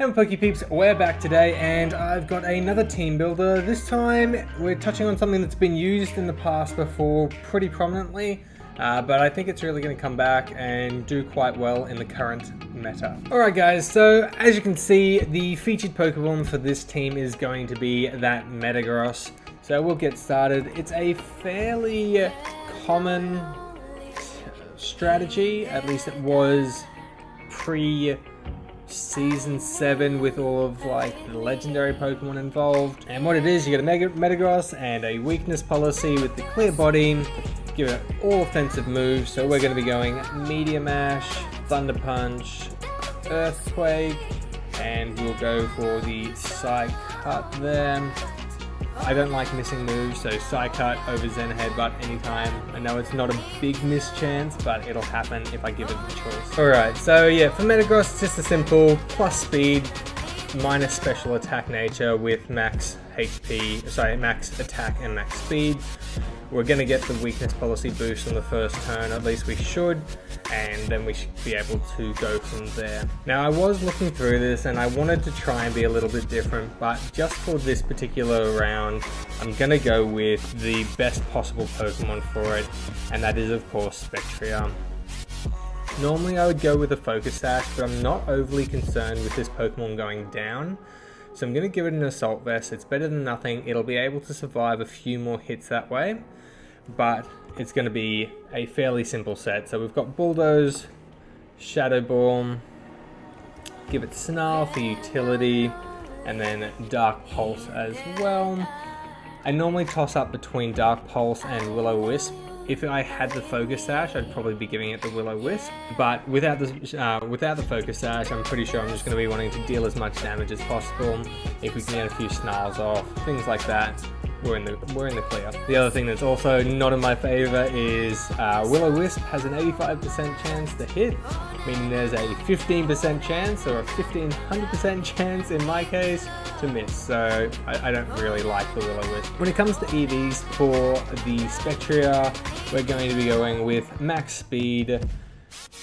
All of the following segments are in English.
Hey my Pokè Peeps, we're back today and I've got another team builder. This time we're touching on something that's been used in the past before pretty prominently, but I think it's really going to come back and do quite well in the current meta. Alright guys, so as you can see, the featured Pokemon for this team is going to be that Metagross. So we'll get started. It's a fairly common strategy, at least it was pre-Season 7 with all of like the legendary Pokemon involved. And what it is, you get a Metagross and a weakness policy with the clear body, give it all offensive moves. So we're going to be going Meteor Mash, Thunder Punch, Earthquake, and we'll go for the Psy Cut there. I don't like missing moves, so Psy Cut over Zen Headbutt anytime. I know it's not a big miss chance, but it'll happen if I give it the choice. Alright, so yeah, for Metagross, it's just a simple plus speed, minus special attack nature with max attack and max speed. We're going to get the weakness policy boost on the first turn, at least we should, and then we should be able to go from there. Now I was looking through this and I wanted to try and be a little bit different, but just for this particular round, I'm going to go with the best possible Pokemon for it, and that is of course Spectria. Normally I would go with a Focus Sash, but I'm not overly concerned with this Pokemon going down. So I'm going to give it an Assault Vest. It's better than nothing. It'll be able to survive a few more hits that way, but it's going to be a fairly simple set. So we've got Bulldoze, Shadow Ball, give it Snarl for utility, and then Dark Pulse as well. I normally toss up between Dark Pulse and Will-O-Wisp. If I had the Focus Sash, I'd probably be giving it the Will-O-Wisp, but without the Focus Sash, I'm pretty sure I'm just going to be wanting to deal as much damage as possible. If we can get a few Snarls off, things like that, we're in the clear. The other thing that's also not in my favor is Will-O-Wisp has an 85% chance to hit, meaning there's a 15% chance, or a 1500% chance in my case, to miss. So I don't really like the Will-O-Wisp. When it comes to EVs for the Spectria, we're going to be going with max speed,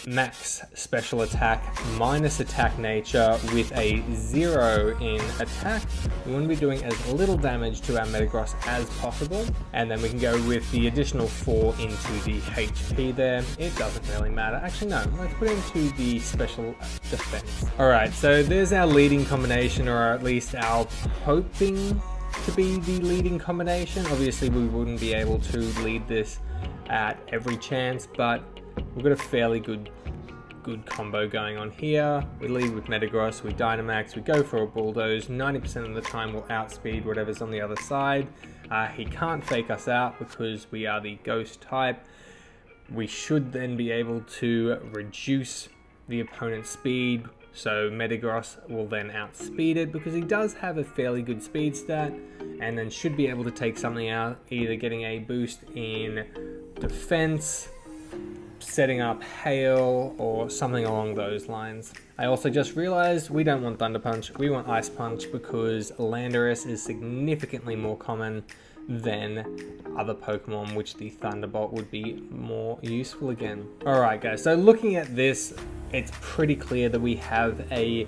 max special attack, minus attack nature with a 0 in attack. We want to be doing as little damage to our Metagross as possible, and then we can go with the additional 4 into the HP there. It doesn't really matter. Actually no, let's put it into the special defense. Alright, so there's our leading combination, or at least our hoping to be the leading combination. Obviously we wouldn't be able to lead this at every chance, but we've got a fairly good combo going on here. We lead with Metagross, we Dynamax, we go for a Bulldoze. 90% of the time we'll outspeed whatever's on the other side. He can't fake us out because we are the Ghost type. We should then be able to reduce the opponent's speed, so Metagross will then outspeed it because he does have a fairly good speed stat, and then should be able to take something out, either getting a boost in defense, setting up hail, or something along those lines. I also just realized we don't want Thunder Punch, we want Ice Punch, because Landorus is significantly more common than other Pokemon, which the Thunderbolt would be more useful again. Alright guys, so looking at this, it's pretty clear that we have a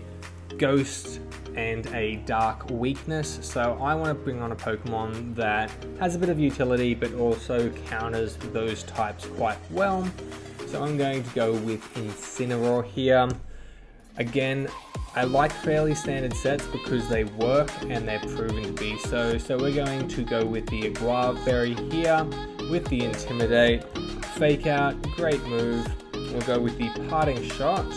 Ghost and a Dark weakness, so I want to bring on a Pokemon that has a bit of utility but also counters those types quite well. So I'm going to go with Incineroar here. Again, I like fairly standard sets because they work and they're proven to be so. So we're going to go with the Aguava Berry here with the Intimidate. Fake Out, great move. We'll go with the Parting Shot.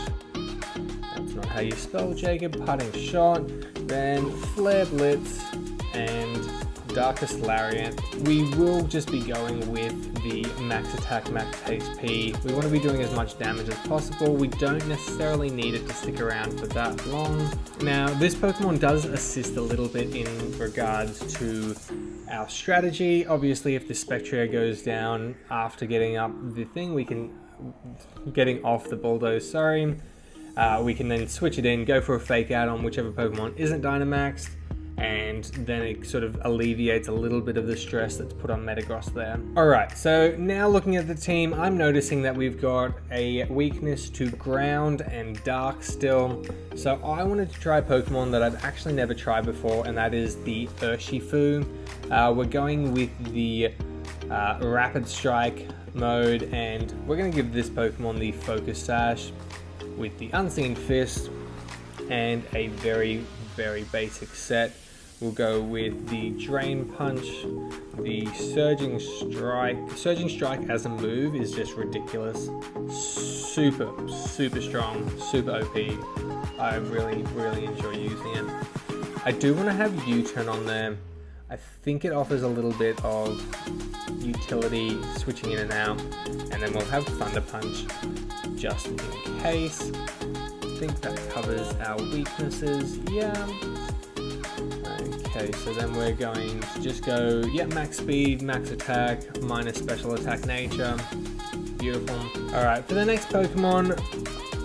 That's not how you spell Jacob. Parting Shot. Then Flare Blitz and Darkest Lariat. We will just be going with the max attack, max HP. We want to be doing as much damage as possible. We don't necessarily need it to stick around for that long. Now, this Pokemon does assist a little bit in regards to our strategy. Obviously, if the Spectria goes down after getting up the thing, getting off the Bulldoze, sorry. We can then switch it in, go for a Fake Out on whichever Pokemon isn't Dynamaxed, and then it sort of alleviates a little bit of the stress that's put on Metagross there. Alright, so now looking at the team, I'm noticing that we've got a weakness to ground and dark still. So I wanted to try a Pokemon that I've actually never tried before, and that is the Urshifu. We're going with the Rapid Strike mode, and we're going to give this Pokemon the Focus Sash with the Unseen Fist and a very basic set. We'll go with the Drain Punch, the Surging Strike. Surging Strike as a move is just ridiculous. Super strong, super OP. I really enjoy using it. I do want to have U-Turn on there. I think it offers a little bit of utility switching in and out, and then we'll have Thunder Punch just in case. I think that covers our weaknesses. Yeah. Okay, so then we're going to just go, max speed, max attack, minus special attack nature. Beautiful. Alright, for the next Pokemon,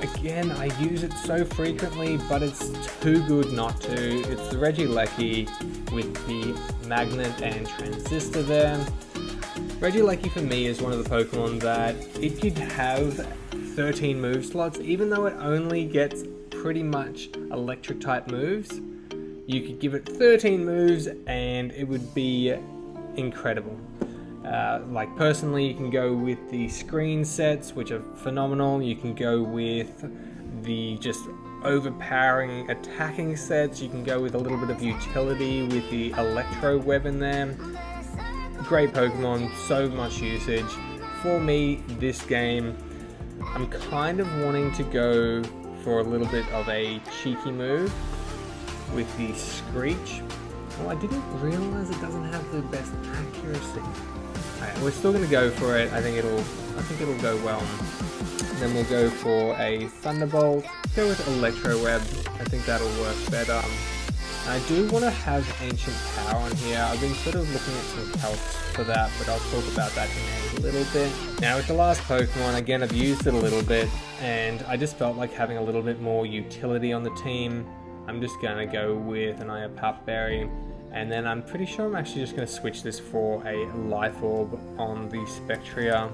again, I use it so frequently, but it's too good not to. It's the Regieleki with the Magnet and Transistor there. Regieleki for me is one of the Pokemon that it could have 13 move slots, even though it only gets pretty much electric type moves. You could give it 13 moves and it would be incredible. Like personally, you can go with the screen sets, which are phenomenal. You can go with the just overpowering attacking sets. You can go with a little bit of utility with the Electro Web in there. Great Pokemon, so much usage. For me, this game, I'm kind of wanting to go for a little bit of a cheeky move with the Screech. Well, I didn't realize it doesn't have the best accuracy. Alright, we're still gonna go for it. I think it'll go well. And then we'll go for a Thunderbolt. Go with Electro Web. I think that'll work better. I do want to have Ancient Power on here. I've been sort of looking at some calcs for that, but I'll talk about that in a little bit. Now with the last Pokemon, again, I've used it a little bit, and I just felt like having a little bit more utility on the team. I'm just going to go with an Iapap Berry, and then I'm pretty sure I'm actually just going to switch this for a Life Orb on the Spectria.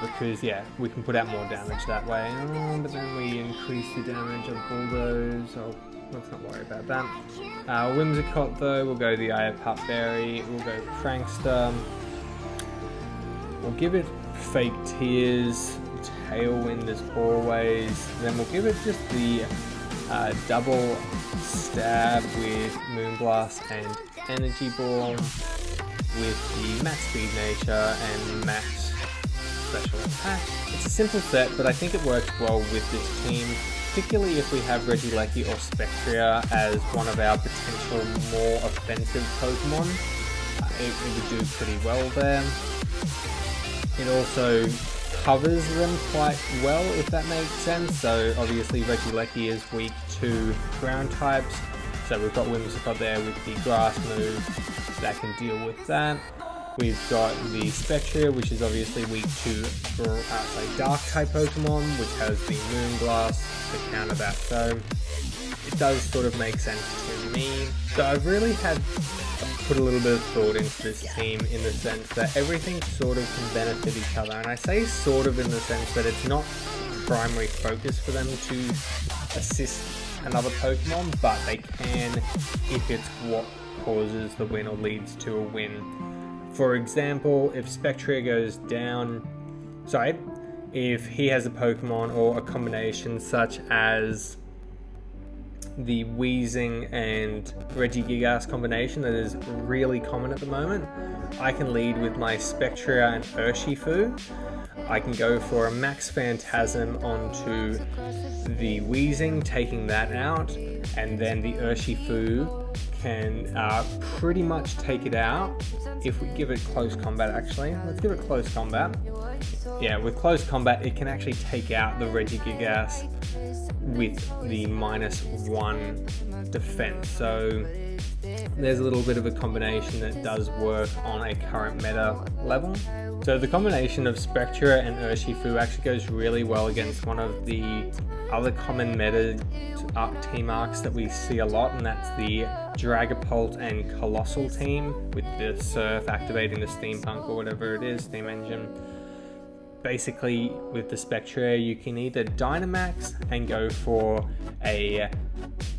Because, yeah, we can put out more damage that way. But then we increase the damage of Bulldoze, so let's not worry about that. Whimsicott, though, we'll go the Iapap Berry, we'll go Prankster. We'll give it Fake Tears, Tailwind as always. Then we'll give it just the double stab with Moonblast and Energy Ball with the max speed nature and max special attack. It's a simple set, but I think it works well with this team, particularly if we have Regieleki or Spectria as one of our potential more offensive Pokemon. It would do pretty well there. It also covers them quite well, if that makes sense. So obviously Regieleki is weak to ground types, so we've got Whimsicott there with the grass move that can deal with that. We've got the Spectria, which is obviously weak to dark type Pokemon, which has the Moonblast to counter that. So it does sort of make sense to me. So I've really had put a little bit of thought into this team in the sense that everything sort of can benefit each other. And I say sort of in the sense that it's not primary focus for them to assist another Pokemon, but they can if it's what causes the win or leads to a win. For example, if Spectria goes down, if he has a Pokemon or a combination such as the Weezing and Regigigas combination that is really common at the moment, I can lead with my Spectria and Urshifu. I can go for a Max Phantasm onto the Weezing, taking that out, and then the Urshifu can pretty much take it out if we give it close combat. Actually, let's give it close combat. Yeah, with close combat it can actually take out the Regigigas with the -1 defense. So there's a little bit of a combination that does work on a current meta level. So the combination of Spectra and Urshifu actually goes really well against one of the other common meta team arcs that we see a lot, and that's the Dragapult and Colossal team with the Surf activating the Steampunk or whatever it is, Steam Engine. Basically, with the Spectra, you can either Dynamax and go for a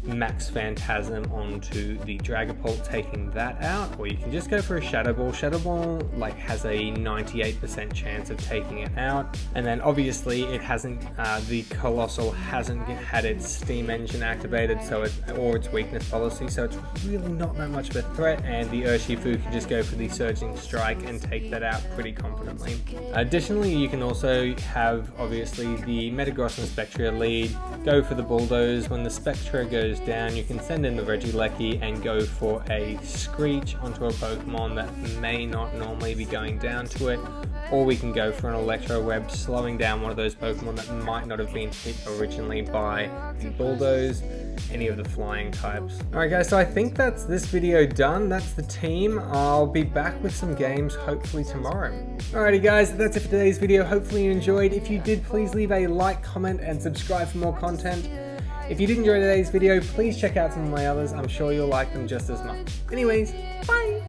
Max Phantasm onto the Dragapult, taking that out, or you can just go for a Shadow Ball. Shadow Ball like has a 98% chance of taking it out, and then obviously it hasn't, the Colossal hasn't had its Steam Engine activated, so or its weakness policy, so it's really not that much of a threat, and the Urshifu can just go for the Surging Strike and take that out pretty confidently. Additionally, you can also have obviously the Metagross and Spectra lead, go for the Bulldoze. When the Spectra goes down, you can send in the Regieleki and go for a Screech onto a Pokemon that may not normally be going down to it, or we can go for an Electro Web, slowing down one of those Pokemon that might not have been hit originally by the Bulldoze, any of the flying types. Alright guys, so I think that's this video done. That's the team. I'll be back with some games hopefully tomorrow. Alrighty guys, that's it for today's video. Hopefully you enjoyed. If you did, please leave a like, comment, and subscribe for more content. If you did enjoy today's video, please check out some of my others. I'm sure you'll like them just as much. Anyways, bye!